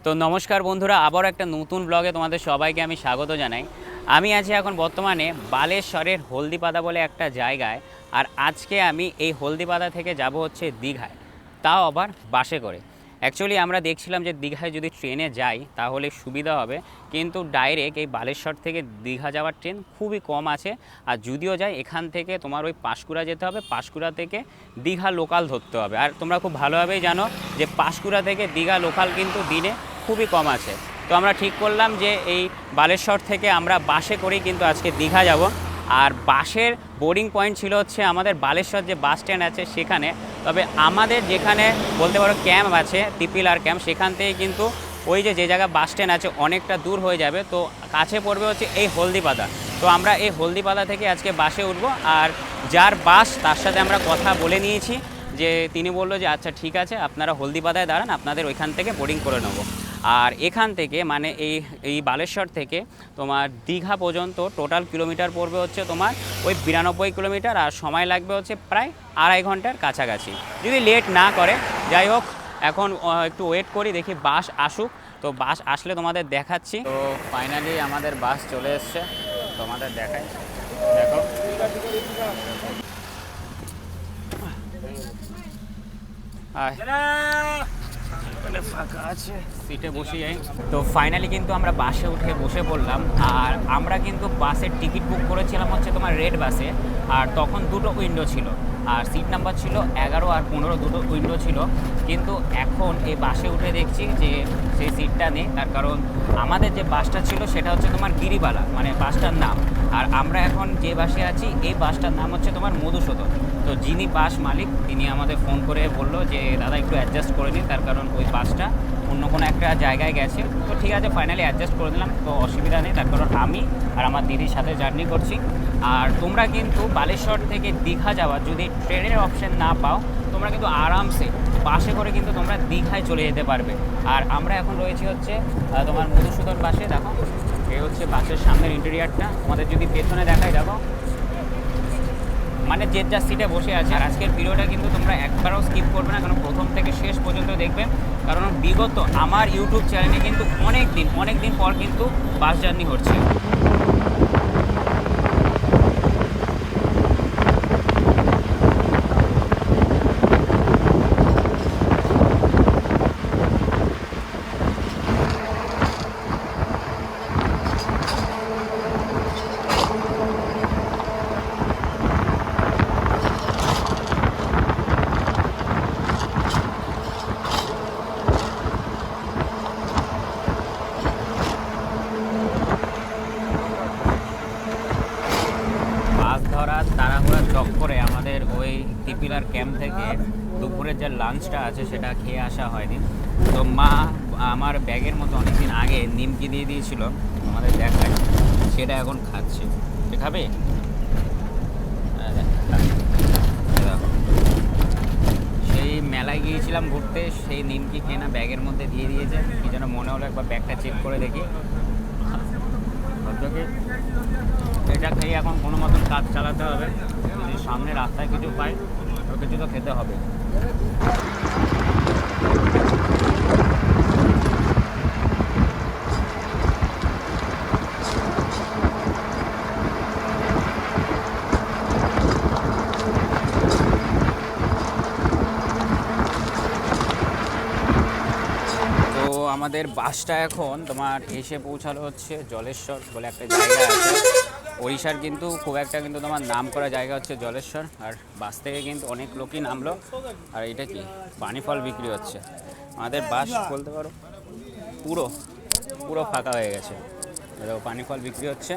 তো নমস্কার বন্ধুরা, আবার একটা নতুন ব্লগে তোমাদের সবাইকে আমি স্বাগত জানাই। আমি আছি এখন বর্তমানে বালেশ্বরের হলদিপাড়া বলে একটা জায়গায়। আর আজকে আমি এই হলদিপাড়া থেকে যাব হচ্ছে দীঘায়, তাও আবার বাসে করে। অ্যাকচুয়ালি আমরা দেখছিলাম যে দীঘায় যদি ট্রেনে যাই তাহলে সুবিধা হবে, কিন্তু ডাইরেক্ট এই বালেশ্বর থেকে দীঘা যাওয়ার ট্রেন খুবই কম আছে। আর যদিও যাই এখান থেকে তোমার ওই পাঁশকুড়া যেতে হবে, পাঁশকুড়া থেকে দীঘা লোকাল ধরতে হবে। আর তোমরা খুব ভালোভাবেই জানো যে পাঁশকুড়া থেকে দীঘা লোকাল কিন্তু দিনে খুবই কম আছে। তো আমরা ঠিক করলাম যে এই বালেশ্বর থেকে আমরা বাসে করেই কিন্তু আজকে দীঘা যাব। আর বাসের বোর্ডিং পয়েন্ট ছিল হচ্ছে আমাদের বালেশ্বর যে বাস স্ট্যান্ড আছে সেখানে। তবে আমাদের যেখানে বলতে পারো ক্যাম্প আছে, তিপিলার ক্যাম্প, সেখান থেকে কিন্তু ওই যে জায়গা বাস স্ট্যান্ড আছে অনেকটা দূর হয়ে যাবে। তো কাছে পড়বে হচ্ছে এই হলদিপাড়া। তো আমরা এই হলদিপাড়া থেকে আজকে বাসে উঠবো। আর যার বাস তার সাথে আমরা কথা বলে নিয়েছি, যে তিনি বললো যে আচ্ছা ঠিক আছে, আপনারা হলদিপাড়ায় দাঁড়ান, আপনাদের ওইখান থেকে বোর্ডিং করে নেবো। আর এখান থেকে মানে এই বালেশ্বর থেকে তোমার দীঘা পর্যন্ত টোটাল কিলোমিটার পড়বে হচ্ছে তোমার ওই 92 কিলোমিটার। আর সময় লাগবে হচ্ছে প্রায় 2.5 ঘন্টার কাছাকাছি, যদি লেট না করে। যাই হোক, এখন একটু ওয়েট করি, দেখি বাস আসুক। তো বাস আসলে তোমাদের দেখাচ্ছি। তো ফাইনালি আমাদের বাস চলে এসছে, তোমাদের দেখাই। দেখো ফাঁকা আছে, সিটে বসে যাই। তো ফাইনালি কিন্তু আমরা বাসে উঠে বসে পড়লাম। আর আমরা কিন্তু বাসের টিকিট বুক করেছিলাম হচ্ছে তোমার রেড বাসে। আর তখন দুটো উইন্ডো ছিল, আর সিট নাম্বার ছিল 11 আর 15, দুটো উইন্ডো ছিল। কিন্তু এখন এই বাসে উঠে দেখছি যে সেই সিটটা নেই। তার কারণ আমাদের যে বাসটা ছিল সেটা হচ্ছে তোমার গিরিবালা, মানে বাসটার নাম। আর আমরা এখন যে বাসে আছি এই বাসটার নাম হচ্ছে তোমার মধুসূদন। তো যিনি বাস মালিক তিনি আমাদের ফোন করে বললো যে দাদা একটু অ্যাডজাস্ট করে নিন, তার কারণ ওই বাসটা অন্য কোনো একটা জায়গায় গেছে। তো ঠিক আছে, ফাইনালি অ্যাডজাস্ট করে দিলাম, তো অসুবিধা নেই। তার কারণ আমি আর আমার দিদির সাথে জার্নি করছি। আর তোমরা কিন্তু বালেশ্বর থেকে দীঘা যাওয়ার যদি ট্রেনের অপশন না পাও, তোমরা কিন্তু আরামসে বাসে করে কিন্তু তোমরা দীঘায় চলে যেতে পারবে। আর আমরা এখন রয়েছি হচ্ছে তোমার মধুসূদন বাসে। দেখো এই হচ্ছে বাসের সামনের ইন্টেরিয়ারটা, তোমাদের যদি পেছনে দেখাই দেখো, মানে যে যার সিটে বসে আছে। আর আজকের ভিডিওটা কিন্তু তোমরা একবারও স্কিপ করবে না, কারণ প্রথম থেকে শেষ পর্যন্ত দেখবে। কারণ বিগত আমার ইউটিউব চ্যানেলে কিন্তু অনেক দিন পর কিন্তু বাস জার্নি হচ্ছে। তাড়াহুড়ার চক্করে আমাদের ওই তিপিলার ক্যাম্প থেকে দুপুরের যে লাঞ্চটা আছে সেটা খেয়ে আসা হয়নি। তো মা আমার ব্যাগের মতো অনেকদিন আগে নিমকি দিয়ে দিয়েছিল, আমাদের দেখায়, সেটা এখন খাচ্ছে। সে খাবে? সেই মেলায় গিয়েছিলাম ঘুরতে, সেই নিমকি খেয়ে না ব্যাগের মধ্যে দিয়ে দিয়েছে। কি যেন মনে হলো, একবার ব্যাগটা চেক করে দেখি। এটা খেয়ে এখন কোনো মতন কাজ চালাতে হবে। যদি সামনে রাস্তায় কিছু পাই তো কিছু তো খেতে হবে। আমাদের বাসটা এখন তোমার এসে পৌঁছালো হচ্ছে জলেশ্বর বলে একটা জায়গা আছে। ওড়িশার কিন্তু খুব একটা কিন্তু তোমার নাম করা জায়গা হচ্ছে জলেশ্বর। আর বাস থেকে কিন্তু অনেক লোকই নামলো। আর এটা কি পানি ফল বিক্রি হচ্ছে। আমাদের বাস বলতে পারো পুরো ফাঁকা হয়ে গেছে। দেখো পানি ফল বিক্রি হচ্ছে।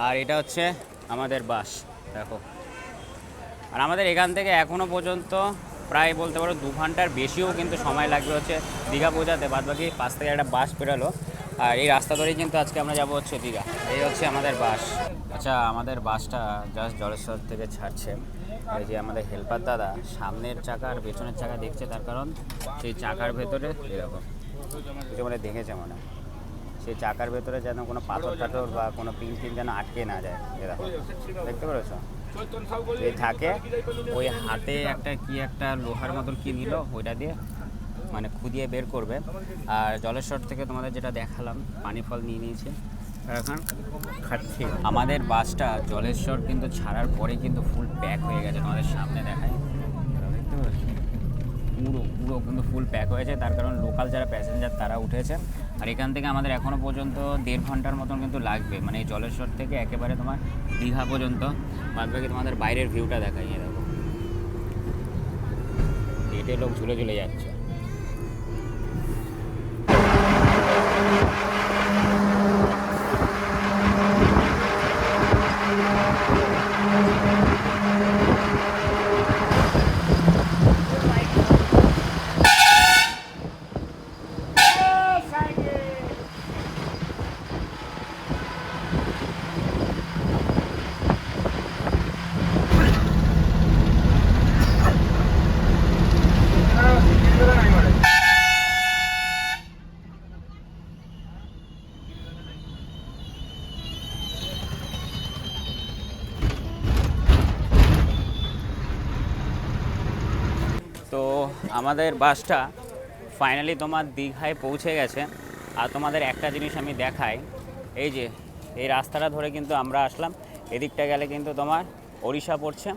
আর এটা হচ্ছে আমাদের বাস, দেখো। আর আমাদের এখান থেকে এখনও পর্যন্ত প্রায় বলতে পারো 2 ঘন্টার বেশিও কিন্তু সময় লাগবে হচ্ছে দীঘা পৌঁছাতে। বাদবাকি পাশ থেকে একটা বাস বেরোলো। আর এই রাস্তা ধরেই কিন্তু আজকে আমরা যাবো হচ্ছে দীঘা। এই হচ্ছে আমাদের বাস। আচ্ছা, আমাদের বাসটা জাস্ট জলেশ্বর থেকে ছাড়ছে। এই যে আমাদের হেল্পার দাদা সামনের চাকা আর পেছনের চাকা দেখছে, তার কারণ সেই চাকার ভেতরে এরকম কিছু মানে দেখেছে মনে হয়, সেই চাকার ভেতরে যেন কোনো পাথর টাথর বা কোনো পিন টিন যেন আটকে না যায়। এরকম দেখতে পেরেছো, এই থাকে ওই হাতে একটা কি একটা লোহার মতন কি নিল, ওইটা দিয়ে মানে খুদিয়ে বের করবে। আর জলেশ্বর থেকে তোমাদের যেটা দেখালাম পানি ফল নিয়ে নিয়েছে, এখন খাচ্ছি। আমাদের বাসটা জলেশ্বর কিন্তু ছাড়ার পরে কিন্তু ফুল প্যাক হয়ে গেছে, তোমাদের সামনে দেখায়, দেখতে পাচ্ছি পুরো পুরো কিন্তু ফুল প্যাক হয়েছে। তার কারণ লোকাল যারা প্যাসেঞ্জার তারা উঠেছে। আর এখান থেকে আমাদের এখনও পর্যন্ত 1.5 ঘন্টার মতন কিন্তু লাগবে, মানে এই জলেশ্বর থেকে একেবারে তোমার দীঘা পর্যন্ত। বাদবাকি তোমাদের বাইরের ভিউটা দেখাই, দেখো গেটে লোক ঝুলে ঝুলে যাচ্ছে। তো আমাদের বাসটা ফাইনালি তোমার দীঘায় পৌঁছে গেছে। আর তোমাদের একটা জিনিস আমি দেখাই, এই যে এই রাস্তাটা ধরে কিন্তু আমরা আসলাম, এদিকটা গেলে কিন্তু তোমার ওড়িশা পড়ছে।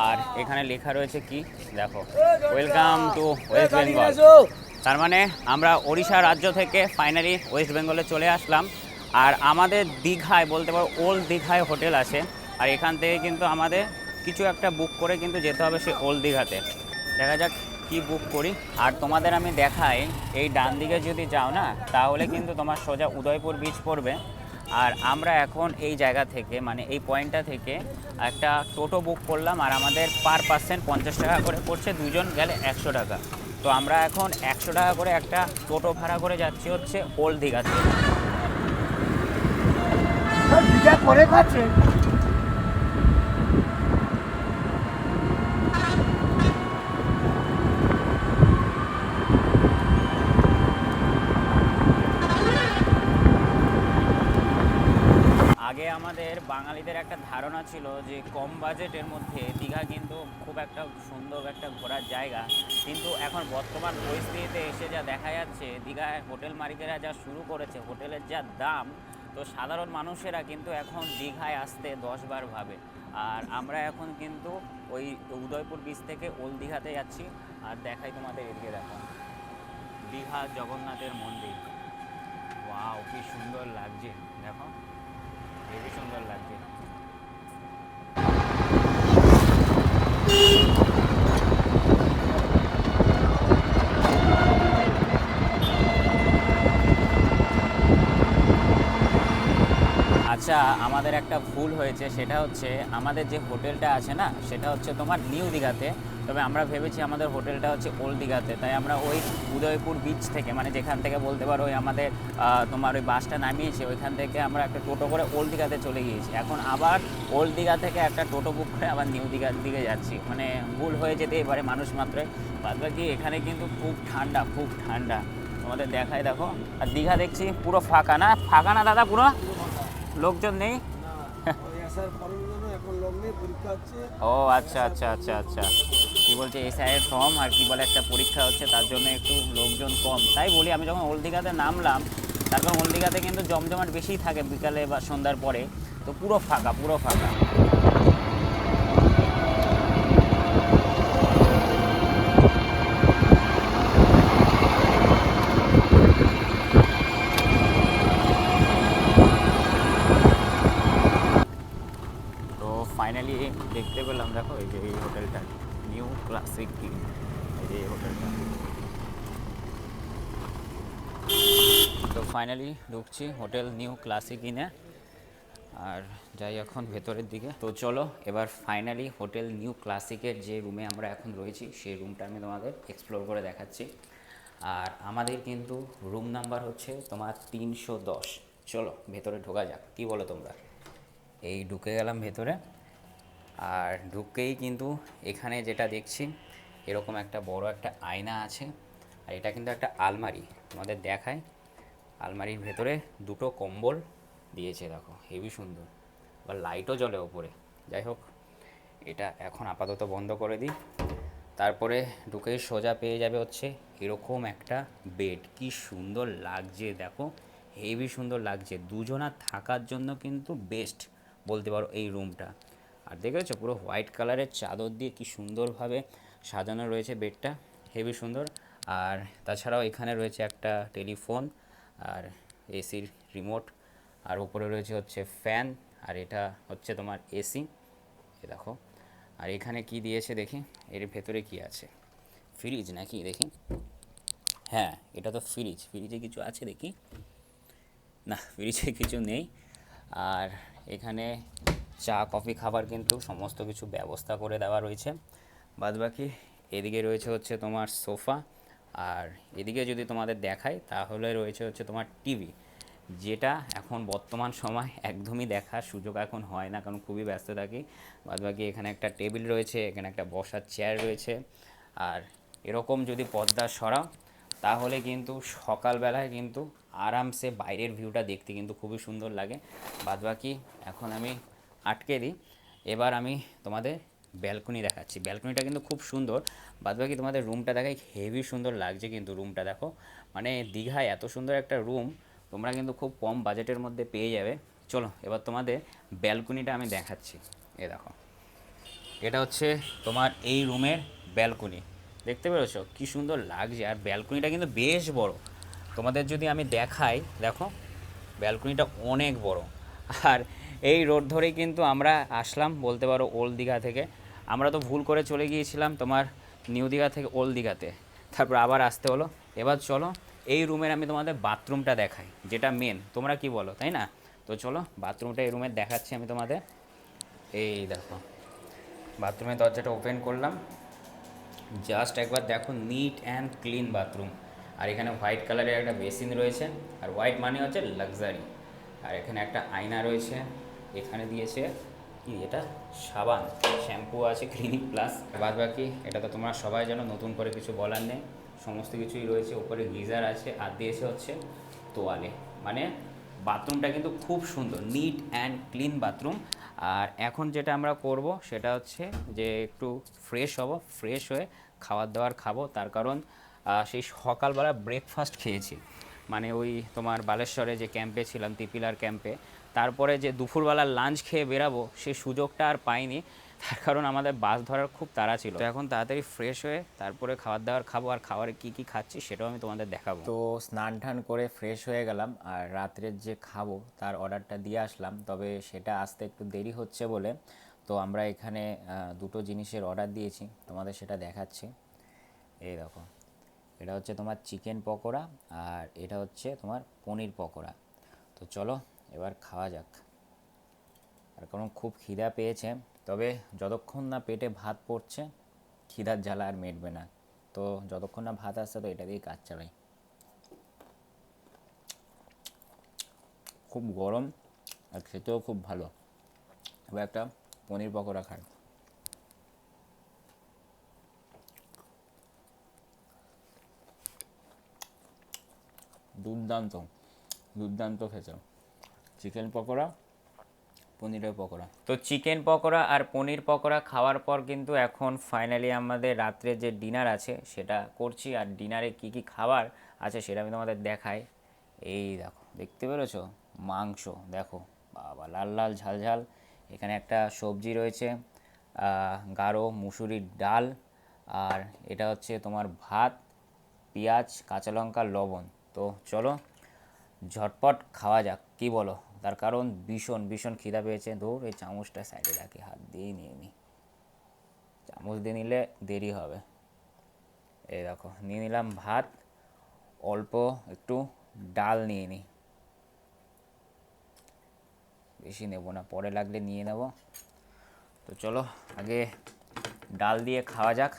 আর এখানে লেখা রয়েছে কি দেখো, ওয়েলকাম টু ওয়েস্ট বেঙ্গল। তার মানে আমরা ওড়িশা রাজ্য থেকে ফাইনালি ওয়েস্ট বেঙ্গলে চলে আসলাম। আর আমাদের দীঘায় বলতে পারো ওল্ড দীঘায় হোটেল আছে, আর এখান থেকে কিন্তু আমাদের কিছু একটা বুক করে কিন্তু যেতে হবে সেই ওল্ড দীঘাতে। দেখা যাক কি বুক করি। আর তোমাদের আমি দেখাই, এই ডান দিকে যদি যাও না তাহলে কিন্তু তোমার সোজা উদয়পুর বিচ পড়বে। আর আমরা এখন এই জায়গা থেকে মানে এই পয়েন্টটা থেকে একটা টোটো বুক করলাম, আর আমাদের পার পার্সন 50 টাকা করে পড়ছে, দুজন গেলে 100 টাকা। তো আমরা এখন 100 টাকা করে একটা টোটো ভাড়া করে যাচ্ছি হচ্ছে ওল্ড দীঘাতে। আগে আমাদের বাঙালিদের একটা ধারণা ছিল যে কম বাজেটের মধ্যে দীঘা কিন্তু খুব একটা সুন্দর একটা ঘোরার জায়গা, কিন্তু এখন বর্তমান পরিস্থিতিতে এসে যা দেখা যাচ্ছে দীঘায় হোটেল মালিকেরা যা শুরু করেছে, হোটেলের যা দাম, তো সাধারণ মানুষেরা কিন্তু এখন দীঘায় আসতে 10 বার ভাবে। আর আমরা এখন কিন্তু ওই উদয়পুর বিচ থেকে ওল্ড দীঘাতে যাচ্ছি। আর দেখাই তোমাদের, এদিকে দেখো দীঘা জগন্নাথের মন্দির, ওয়াও কি সুন্দর লাগছে, দেখো হেবি সুন্দর লাগছে। আচ্ছা, আমাদের একটা ভুল হয়েছে, সেটা হচ্ছে আমাদের যে হোটেলটা আছে না সেটা হচ্ছে তোমার নিউ দীঘাতে, তবে আমরা ভেবেছি আমাদের হোটেলটা হচ্ছে ওল্ড দীঘাতে। তাই আমরা ওই উদয়পুর বিচ থেকে মানে যেখান থেকে বলতে পারো ওই আমাদের তোমার ওই বাসটা নামিয়েছে, ওইখান থেকে আমরা একটা টোটো করে ওল্ড দীঘাতে চলে গিয়েছি। এখন আবার ওল্ড দীঘা থেকে একটা টোটো বুক করে আবার নিউ দীঘার দিকে যাচ্ছি, মানে ভুল হয়ে যেতে এবারে মানুষ মাত্রই। বাদবাকি এখানে কিন্তু খুব ঠান্ডা, খুব ঠান্ডা তোমাদের দেখায়, দেখো। আর দীঘা দেখছি পুরো ফাঁকা, না ফাঁকা না দাদা, পুরো লোকজন নেই? ও আচ্ছা আচ্ছা আচ্ছা আচ্ছা, কি বলছে এসআইয়ের ফর্ম আর কি বলে একটা পরীক্ষা হচ্ছে, তার জন্য একটু লোকজন কম। তাই বলি আমি যখন ওল্ড দীঘাতে নামলাম, তারপর ওল্ড দীঘাতে কিন্তু জমজমাট বেশিই থাকে বিকালে বা সন্ধ্যার পরে, তো পুরো ফাঁকা, পুরো ফাঁকা। ফাইনালি দেখতে পেলাম, দেখো এই যে এই হোটেলটা নিউ ক্লাসিক ইন, এই যে এই হোটেলটা। তো ফাইনালি ঢুকছি হোটেল নিউ ক্লাসিক ইনে, আর যাই এখন ভেতরের দিকে। তো চলো এবার ফাইনালি হোটেল নিউ ক্লাসিকের যে রুমে আমরা এখন রয়েছি সেই রুমটা আমি তোমাদের এক্সপ্লোর করে দেখাচ্ছি। আর আমাদের কিন্তু রুম নাম্বার হচ্ছে তোমার 310। চলো ভেতরে ঢোকা যাক, কি বলো তোমরা? এই ঢুকে গেলাম ভেতরে। আর ঢুকতেই কিন্তু এখানে যেটা দেখছি এরকম একটা বড় একটা আয়না আছে, আর এটা কিন্তু একটা আলমারি, তোমাদের দেখায়। আলমারির ভেতরে দুটো কম্বল দিয়েছে, দেখো হেবি সুন্দর, আবার লাইটও জ্বলে ওপরে। যাই হোক, এটা এখন আপাতত বন্ধ করে দিই। তারপরে ঢুকেই সোজা পেয়ে যাবে হচ্ছে এরকম একটা বেড। কি সুন্দর লাগছে দেখো, হেভি সুন্দর লাগছে। দুজনা থাকার জন্য কিন্তু বেস্ট বলতে পারো এই রুমটা। আর দেখেছো পুরো হোয়াইট কালারের চাদর দিয়ে কি সুন্দরভাবে সাজানো রয়েছে বেডটা, হেভি সুন্দর। আর তাছাড়াও এখানে রয়েছে একটা টেলিফোন আর এসির রিমোট, আর উপরে রয়েছে হচ্ছে ফ্যান, আর এটা হচ্ছে তোমার এসি। এ দেখো, আর এখানে কি দিয়েছে দেখি, এর ভেতরে কি আছে, ফ্রিজ নাকি দেখি। হ্যাঁ, এটা তো ফ্রিজ, ফ্রিজে কিছু আছে দেখি, না ফ্রিজে কিছু নেই। আর এখানে চা কফি খাবার কিন্তু সমস্ত কিছু ব্যবস্থা করে দেওয়া রয়েছে। বাদবাকি এদিকে রয়েছে হচ্ছে তোমার সোফা, আর এদিকে যদি তোমাদের দেখাই তাহলে রয়েছে হচ্ছে তোমার টিভি, যেটা এখন বর্তমান সময় একদমই দেখার সুযোগ এখন হয় না, কারণ খুবই ব্যস্ত থাকি। বাদবাকি এখানে একটা টেবিল রয়েছে, এখানে একটা বসার চেয়ার রয়েছে। আর এরকম যদি পর্দা সরাও তাহলে কিন্তু সকালবেলায় কিন্তু আরামসে বাইরের ভিউটা দেখতে কিন্তু খুবই সুন্দর লাগে। বাদবাকি এখন আমি আটকে দিই, এবার আমি তোমাদের ব্যালকনি দেখাচ্ছি। ব্যালকনিটা কিন্তু খুব সুন্দর। বাদবাকি তোমাদের রুমটা দেখাই, হেভি সুন্দর লাগছে কিন্তু রুমটা দেখো, মানে দীঘায় এত সুন্দর একটা রুম তোমরা কিন্তু খুব কম বাজেটের মধ্যে পেয়ে যাবে। চলো এবার তোমাদের ব্যালকনিটা আমি দেখাচ্ছি। এ দেখো, এটা হচ্ছে তোমার এই রুমের ব্যালকনি, দেখতে পেরেছো কি সুন্দর লাগছে। আর ব্যালকনিটা কিন্তু বেশ বড়, তোমাদের যদি আমি দেখাই দেখো ব্যালকনিটা অনেক বড়। আর এই রোড ধরেই কিন্তু আমরা আসলাম বলতে পারো ওল্ড দীঘা থেকে। আমরা তো ভুল করে চলে গিয়েছিলাম তোমার নিউ দীঘা থেকে ওল্ড দীঘাতে, তারপর আবার আসতে হলো। এবার চলো এই রুমের আমি তোমাদের বাথরুমটা দেখাই, যেটা মেন, তোমরা কি বলো তাই না? তো চলো বাথরুমটা এই রুমের দেখাচ্ছি আমি তোমাদের। এই দেখো, বাথরুমের দরজাটা ওপেন করলাম, জাস্ট একবার দেখো নিট অ্যান্ড ক্লিন বাথরুম। আর এখানে হোয়াইট কালারের একটা বেসিন রয়েছে, আর হোয়াইট মানে হচ্ছে লাক্সারি। আর এখানে একটা আয়না রয়েছে, এখানে দিয়েছে কি এটা, সাবান, শ্যাম্পু আছে ক্লিনিক প্লাস। বাদ বাকি এটা তো তোমরা সবাই জানো, নতুন করে কিছু বলার নেই, সমস্ত কিছুই রয়েছে। উপরে গিজার আছে, আর দিয়েছে হচ্ছে তোয়ালে। মানে বাথরুমটা কিন্তু খুব সুন্দর, নিট অ্যান্ড ক্লিন বাথরুম। আর এখন যেটা আমরা করব সেটা হচ্ছে যে একটু ফ্রেশ হব, ফ্রেশ হয়ে খাবার দাবার খাবো। তার কারণ সেই সকালবেলা ব্রেকফাস্ট খেয়েছি, মানে ওই তোমার বালেশ্বরে যে ক্যাম্পে ছিলাম, তিপিলার ক্যাম্পে, তারপরে যে দুপুরবেলা লাঞ্চ খেয়ে বেরাবো সেই সুযোগটা আর পাইনি। তার কারণ আমাদের বাস ধরার খুব তাড়া ছিল। তো এখন তাড়াতাড়ি ফ্রেশ হয়ে তারপরে খাবার দাবার খাবো, আর খাবারে কী কী খাচ্ছি সেটাও আমি তোমাদের দেখাবো। তো স্নান টান করে ফ্রেশ হয়ে গেলাম, আর রাত্রের যে খাবো তার অর্ডারটা দিয়ে আসলাম, তবে সেটা আসতে একটু দেরি হচ্ছে বলে তো আমরা এখানে দুটো জিনিসের অর্ডার দিয়েছি, তোমাদের সেটা দেখাচ্ছি। এই দেখো, এটা হচ্ছে তোমার চিকেন পকোড়া, আর এটা হচ্ছে তোমার পনির পকোড়া। তো চলো এবার খাওয়া যাক। আর কারণ খুব খিদা পেয়েছে, তবে যতক্ষণ না পেটে ভাত পড়ছে খিদার জ্বালা আর মেটবে না। তো যতক্ষণ না ভাত আসছে তো এটা দিয়েই কাজ চালাই। খুব গরম আর খেতেও খুব ভালো। এবার একটা পনির পকোড়া খাই। দুর্দান্ত, দুর্দান্ত খেতে। চিকেন পকোড়া, পনিরের পকোড়া। তো চিকেন পকোড়া আর পনির পকোড়া খাওয়ার পর কিন্তু এখন ফাইনালি আমাদের রাত্রে যে ডিনার আছে সেটা করছি। আর ডিনারে কি কি খাবার আছে সেটা আমি তোমাদের দেখাই। এই দেখো, দেখতে পেরেছো মাংস, দেখো বাবা লাল লাল ঝাল ঝাল। এখানে একটা সবজি রয়েছে, গাঢ় মুসুরির ডাল, আর এটা হচ্ছে তোমার ভাত, পেঁয়াজ, কাঁচা লঙ্কা, লবণ। তো চলো ঝটপট খাওয়া যাক, কি বলো? তার কারণ ভীষণ ভীষণ খিদা পেয়েছে। ধর এই চামচটা সাইডে রাখি, হাত দিয়েই নিয়ে নিই, চামচ দিয়ে নিলে দেরি হবে। এই দেখো নিয়ে নিলাম ভাত, অল্প একটু ডাল নিয়ে নিই, বেশি নেব না, পরে লাগলে নিয়ে নেব। তো চলো আগে ডাল দিয়ে খাওয়া যাক।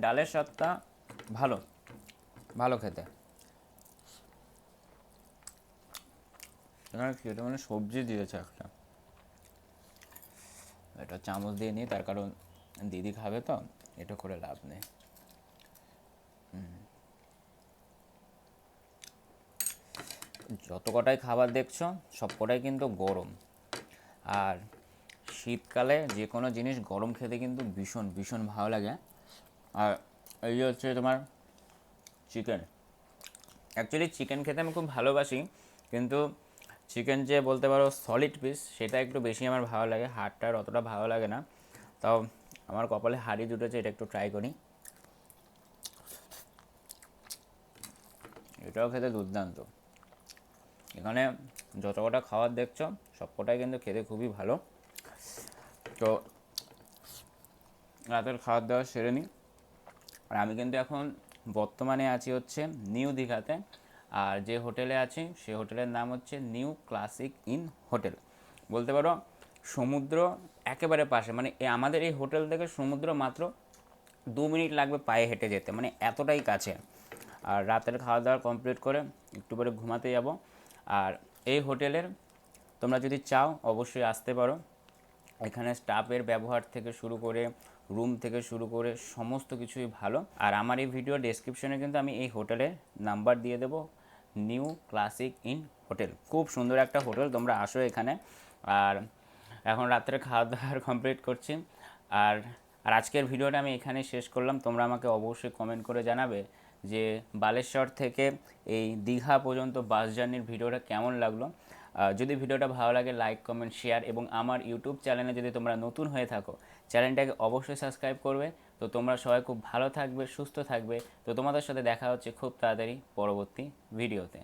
ডালের স্বাদটা ভালো, ভালো খেতে। এখানে খেতে মানে সবজি দিয়েছে একটা, এটা চামচ দিয়ে নিই, তার কারণ দিদি খাবে তো, এটা করে লাভ নেই। যত কটাই খাবার দেখছো সব কটাই কিন্তু গরম। আর শীতকালে যে কোনো জিনিস গরম খেতে কিন্তু ভীষণ ভীষণ ভালো লাগে। আর এই যে হচ্ছে তোমার চিকেন, অ্যাকচুয়ালি চিকেন খেতে আমি খুব ভালোবাসি, কিন্তু চিকেন যে বলতে পারো সলিড পিস সেটা একটু বেশি আমার ভালো লাগে, হাড়টার অতটা ভালো লাগে না। তাও আমার কপালে হাড়ি জুটেছে, এটা একটু ট্রাই করি। এটাও খেতে দুর্দান্ত। এখানে যত কটা খাবার দেখছো সব কটাই কিন্তু খেতে খুবই ভালো। তো রাতের খাবার দাবার সেরে নিই। আর আমি কিন্তু এখন বর্তমানে আছি হচ্ছে নিউ দীঘাতে। আর যে হোটেলে আছি সেই হোটেলের নাম হচ্ছে নিউ ক্লাসিক ইন হোটেল। বলতে পারো সমুদ্র একেবারে পাশে, মানে আমাদের এই হোটেল থেকে সমুদ্র মাত্র 2 মিনিট লাগবে পায়ে হেঁটে যেতে, মানে এতটাই কাছে। আর রাতের খাওয়া দাওয়া কমপ্লিট করে একটু পরে ঘুমাতে যাব। আর এই হোটেলের তোমরা যদি চাও অবশ্যই আসতে পারো। এখানে স্টাফের ব্যবহার থেকে শুরু করে, রুম থেকে শুরু করে সমস্ত কিছুই ভালো। আর আমার এই ভিডিও ডেসক্রিপশনে কিন্তু আমি এই হোটেলের নাম্বার দিয়ে দেবো, নিউ ক্লাসিক ইন হোটেল। খুব সুন্দর একটা হোটেল, তোমরা আসো এখানে। আর এখন রাত্রে খাওয়া দাওয়ার কমপ্লিট করছি। আর আর আজকের ভিডিওটা আমি এখানে শেষ করলাম। তোমরা আমাকে অবশ্যই কমেন্ট করে জানাবে যে বালেশ্বর থেকে এই দীঘা পর্যন্ত বাস জার্নির ভিডিওটা কেমন লাগলো। যদি ভিডিওটা ভালো লাগে লাইক কমেন্ট শেয়ার, এবং আমার ইউটিউব চ্যানেলে যদি তোমরা নতুন হয়ে থাকো চ্যানেলটাকে অবশ্যই সাবস্ক্রাইব করবে। তো তোমরা সবাই খুব ভালো থাকবে, সুস্থ থাকবে। তো তোমাদের সাথে দেখা হচ্ছে খুব তাড়াতাড়ি পরবর্তী ভিডিওতে।